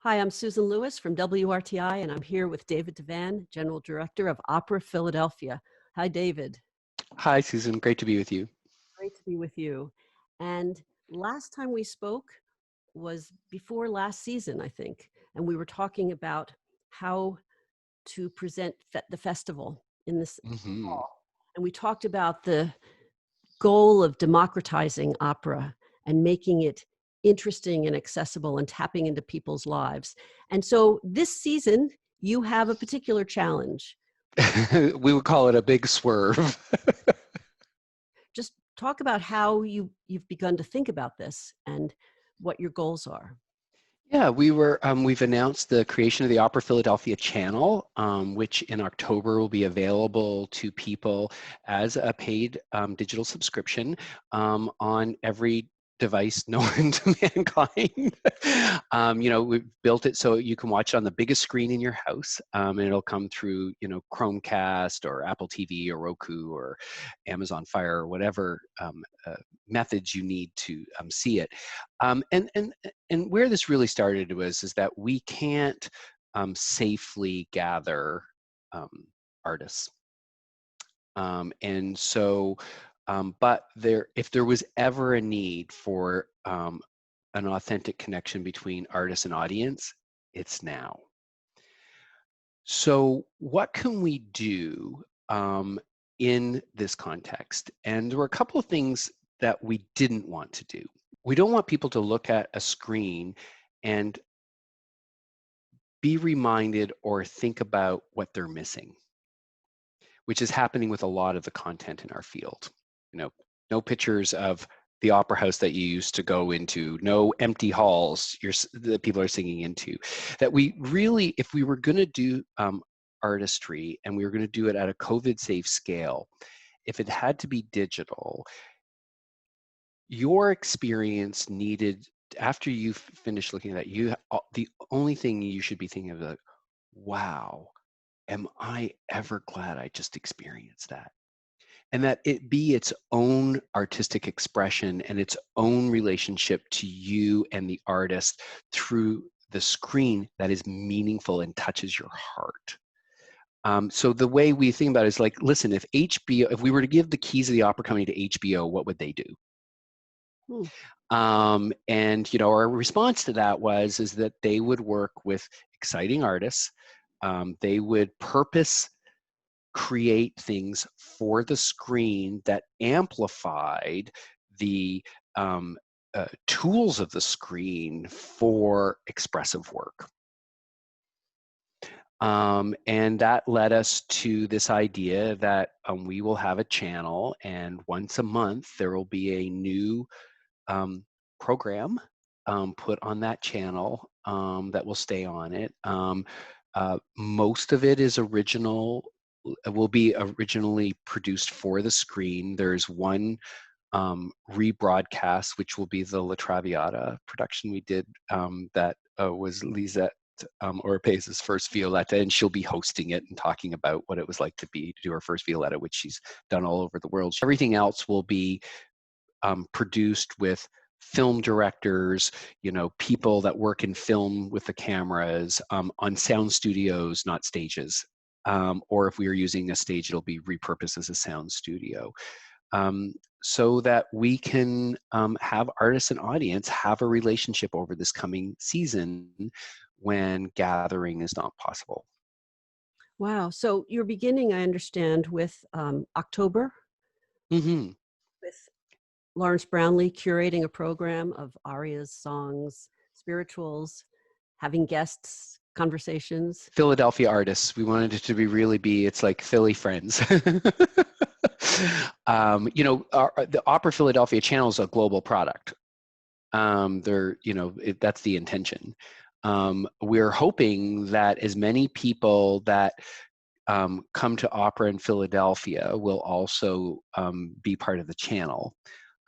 Hi, I'm Susan Lewis from WRTI, and I'm here with David Devan, General Director of Opera Philadelphia. Hi, David. Hi, Susan. Great to be with you. Great to be with you. And last time we spoke was before last season, I think, and we were talking about how to present the festival in this hmm fall. And we talked about the goal of democratizing opera and making it interesting and accessible and tapping into people's lives. And so this season, you have a particular challenge. We would call it a big swerve. Just talk about how you've begun to think about this and what your goals are. Yeah, we've announced the creation of the Opera Philadelphia channel, which in October will be available to people as a paid digital subscription on every device known to mankind. We've built it so you can watch it on the biggest screen in your house, and it'll come through, Chromecast or Apple TV or Roku or Amazon Fire or whatever methods you need to see it. And where this really started is that we can't safely gather um, artists. And so, but if there was ever a need for an authentic connection between artist and audience, it's now. So what can we do in this context? And there were a couple of things that we didn't want to do. We don't want people to look at a screen and be reminded or think about what they're missing, which is happening with a lot of the content in our field. No pictures of the opera house that you used to go into, no empty halls that people are singing into. That we really, if we were going to do artistry and we were going to do it at a COVID-safe scale, if it had to be digital, your experience needed, after you finish looking at that, the only thing you should be thinking of is like, wow, am I ever glad I just experienced that? And that it be its own artistic expression and its own relationship to you and the artist through the screen that is meaningful and touches your heart. So the way we think about it is like, listen, if we were to give the keys of the opera company to HBO, what would they do? Hmm. And our response to that is that they would work with exciting artists. They would create things for the screen that amplified the tools of the screen for expressive work. And that led us to this idea that we will have a channel, and once a month there will be a new program put on that channel that will stay on it. Most of it is will be originally produced for the screen. There's one rebroadcast, which will be the La Traviata production we did that was Lisette Oropez's first Violetta, and she'll be hosting it and talking about what it was like to do her first Violetta, which she's done all over the world. Everything else will be produced with film directors, people that work in film with the cameras, on sound studios, not stages. Or if we are using a stage, it'll be repurposed as a sound studio. So that we can have artists and audience have a relationship over this coming season when gathering is not possible. Wow. So you're beginning, I understand, with October, Mm-hmm. with Lawrence Brownlee curating a program of arias, songs, spirituals, having guests, conversations. Philadelphia artists. We wanted it to it's like Philly friends. The Opera Philadelphia channel is a global product. That's the intention. We're hoping that as many people that come to opera in Philadelphia will also be part of the channel.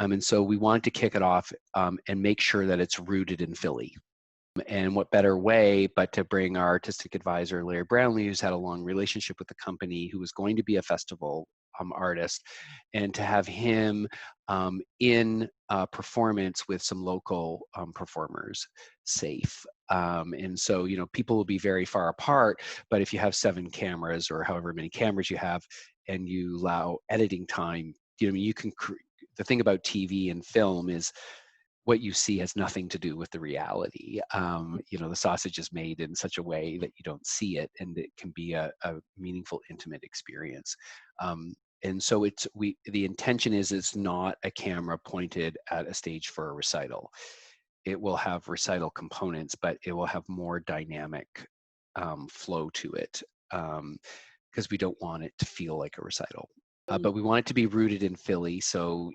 And so we wanted to kick it off and make sure that it's rooted in Philly. And what better way but to bring our artistic advisor, Larry Brownlee, who's had a long relationship with the company, who was going to be a festival artist, and to have him in performance with some local performers safe. And so, people will be very far apart, but if you have 7 cameras or however many cameras you have, and you allow editing time, you can, the thing about TV and film is what you see has nothing to do with the reality. The sausage is made in such a way that you don't see it, and it can be a meaningful, intimate experience. And so the intention is it's not a camera pointed at a stage for a recital. It will have recital components, but it will have more dynamic flow to it, because we don't want it to feel like a recital. But we want it to be rooted in Philly, so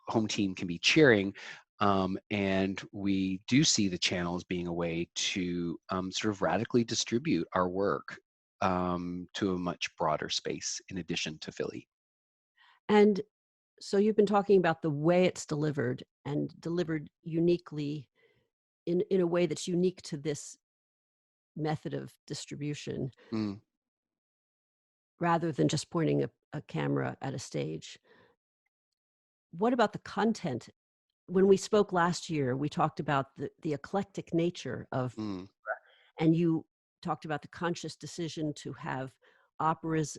home team can be cheering, and we do see the channel as being a way to sort of radically distribute our work to a much broader space in addition to Philly. And so you've been talking about the way it's delivered and delivered uniquely in a way that's unique to this method of distribution Mm, rather than just pointing a camera at a stage. What about the content? When we spoke last year, we talked about the eclectic nature of, mm. and you talked about the conscious decision to have operas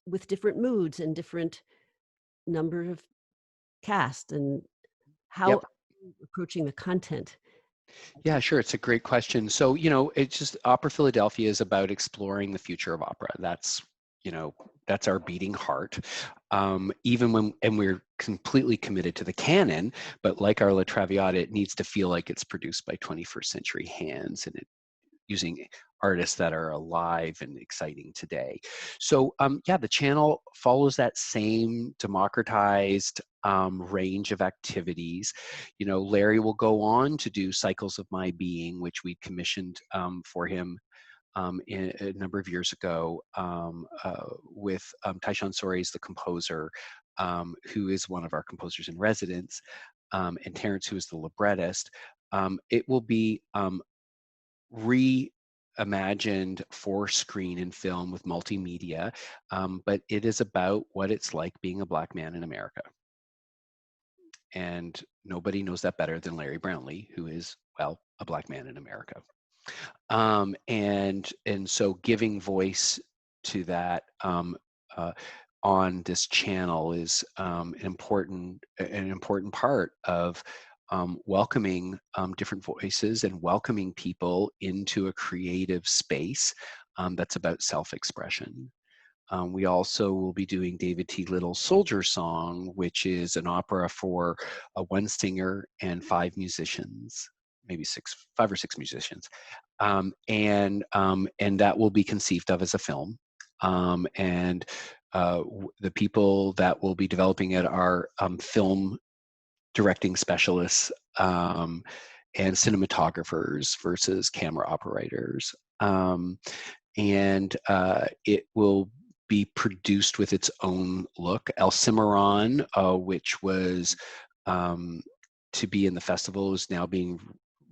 with different moods and different number of cast, and how Yep. are you approaching the content? Yeah, sure. It's a great question. So, it's just Opera Philadelphia is about exploring the future of opera. You know, that's our beating heart. Even when, and we're completely committed to the canon, but like our La Traviata, it needs to feel like it's produced by 21st century hands, and using artists that are alive and exciting today. So yeah, the channel follows that same democratized range of activities. Larry will go on to do Cycles of My Being, which we commissioned for him a number of years ago, with Taishan Sori is the composer, who is one of our composers in residence, and Terrence, who is the librettist. It will be reimagined for screen and film with multimedia, but it is about what it's like being a Black man in America. And nobody knows that better than Larry Brownlee, who is, well, a Black man in America. And so giving voice to that on this channel is an important part of welcoming different voices and welcoming people into a creative space that's about self-expression. We also will be doing David T. Little's Soldier Song, which is an opera for one singer and 5 musicians, maybe 5 or 6 musicians, and that will be conceived of as a film. And the people that will be developing it are film directing specialists and cinematographers versus camera operators. And it will be produced with its own look. El Cimarron, which was to be in the festival, is now being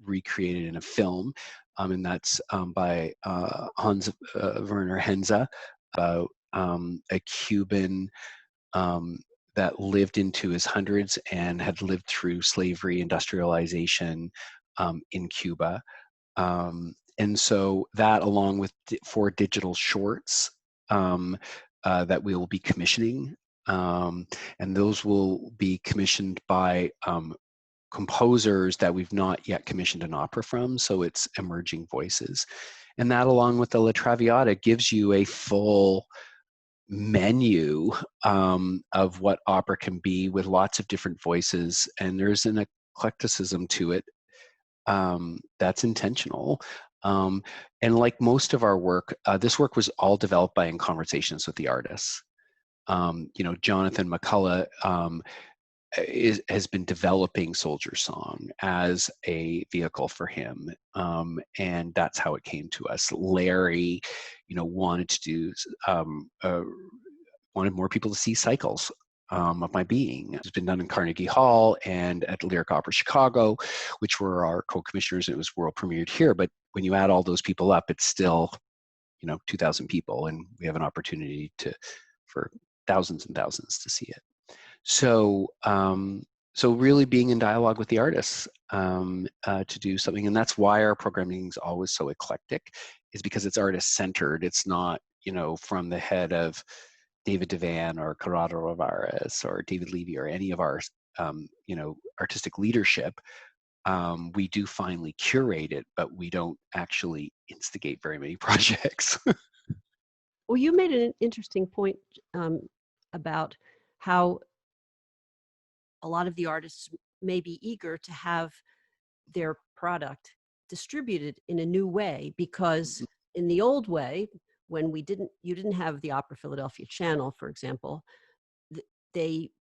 recreated in a film, and that's by Hans Werner Henze, about a Cuban that lived into his hundreds and had lived through slavery, industrialization in Cuba. And so that, along with 4 digital shorts that we will be commissioning, and those will be commissioned by composers that we've not yet commissioned an opera from, so it's emerging voices. And that, along with the La Traviata, gives you a full menu of what opera can be, with lots of different voices, and there's an eclecticism to it that's intentional. And like most of our work, this work was all developed in conversations with the artists. Jonathan McCullough has been developing Soldier Song as a vehicle for him, and that's how it came to us. Larry, wanted to do wanted more people to see Cycles of My Being. It's been done in Carnegie Hall and at Lyric Opera Chicago, which were our co-commissioners, and it was world premiered here. But when you add all those people up, it's still 2,000 people, and we have an opportunity for thousands and thousands to see it. So So really being in dialogue with the artists to do something, and that's why our programming is always so eclectic, is because it's artist centered. It's not, from the head of David Devan or Corrado Rivares or David Levy or any of our, artistic leadership. We do finally curate it, but we don't actually instigate very many projects. Well, you made an interesting point about how a lot of the artists may be eager to have their product distributed in a new way, because in the old way, when you didn't have the Opera Philadelphia channel, for example,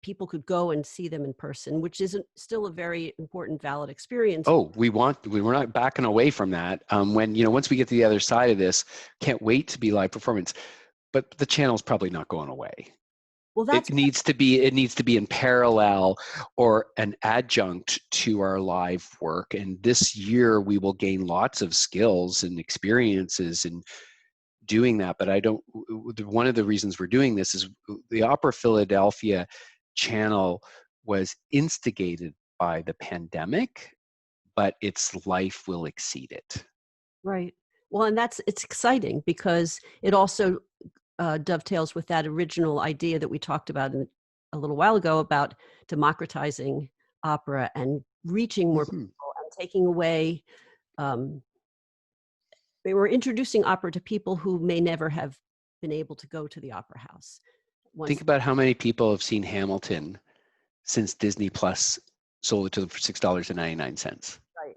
people could go and see them in person, which is still a very important, valid experience. Oh, we're not backing away from that. Once we get to the other side of this, can't wait to be live performance. But the channel's probably not going away. Well, It needs to be in parallel or an adjunct to our live work. And this year we will gain lots of skills and experiences in doing that. But one of the reasons we're doing this is the Opera Philadelphia channel was instigated by the pandemic, but its life will exceed it. Right. Well, and it's exciting because it also dovetails with that original idea that we talked about a little while ago about democratizing opera and reaching more people and taking away. They were introducing opera to people who may never have been able to go to the opera house. Think about how many people have seen Hamilton since Disney Plus sold it to them for $6.99. Right.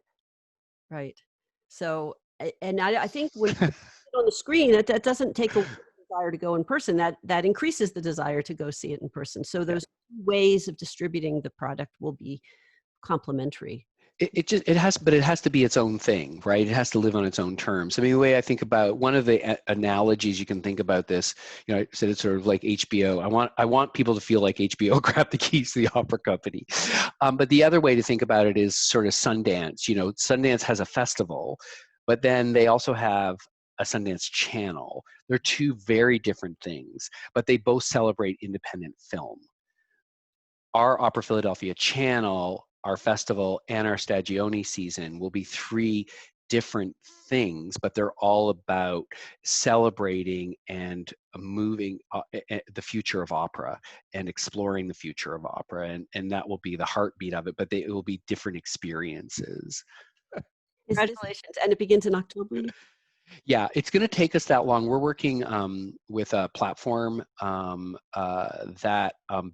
Right. So, and I think when you put it on the screen, that doesn't take away the desire to go in person. That increases the desire to go see it in person. So those ways of distributing the product will be complementary. It has to be its own thing, right? It has to live on its own terms. I mean, the way I think about one of the analogies you can think about this, I said it's sort of like HBO. I want people to feel like HBO grabbed the keys to the opera company. But the other way to think about it is sort of Sundance. Sundance has a festival, but then they also have a Sundance channel. They're two very different things, but they both celebrate independent film. Our Opera Philadelphia channel, our festival, and our Stagione season will be three different things, but they're all about celebrating and moving the future of opera and exploring the future of opera. And that will be the heartbeat of it, but it will be different experiences. Congratulations. And it begins in October? Yeah, it's going to take us that long. We're working with a platform that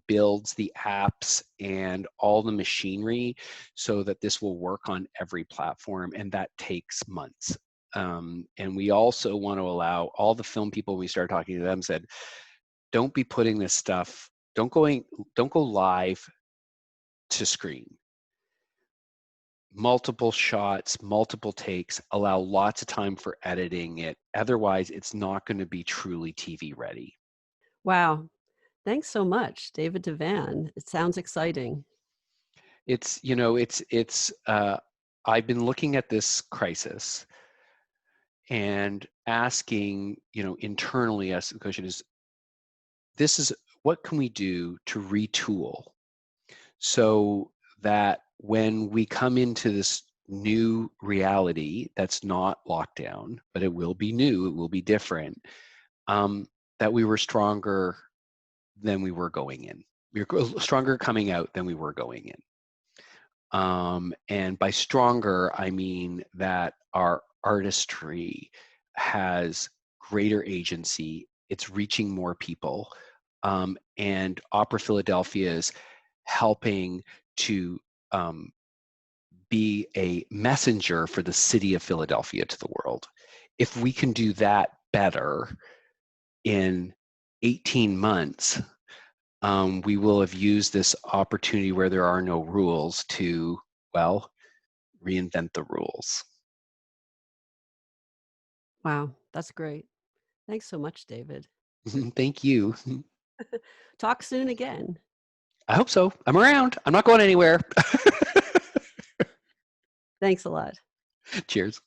builds the apps and all the machinery so that this will work on every platform, and that takes months. And we also want to allow all the film people, when we started talking to them, said, don't be putting this stuff, don't go live to screen. Multiple shots, multiple takes, allow lots of time for editing it. Otherwise, it's not going to be truly TV ready. Wow. Thanks so much, David Devan. It sounds exciting. I've been looking at this crisis and asking, internally, us the question is, what can we do to retool so that when we come into this new reality that's not lockdown, but it will be new, it will be different, that we were stronger than we were going in. We were stronger coming out than we were going in. And by stronger, I mean that our artistry has greater agency, it's reaching more people, and Opera Philadelphia is helping to be a messenger for the city of Philadelphia to the world. If we can do that better in 18 months, we will have used this opportunity where there are no rules to, reinvent the rules. Wow, that's great. Thanks so much, David. Thank you. Talk soon again. I hope so. I'm around. I'm not going anywhere. Thanks a lot. Cheers.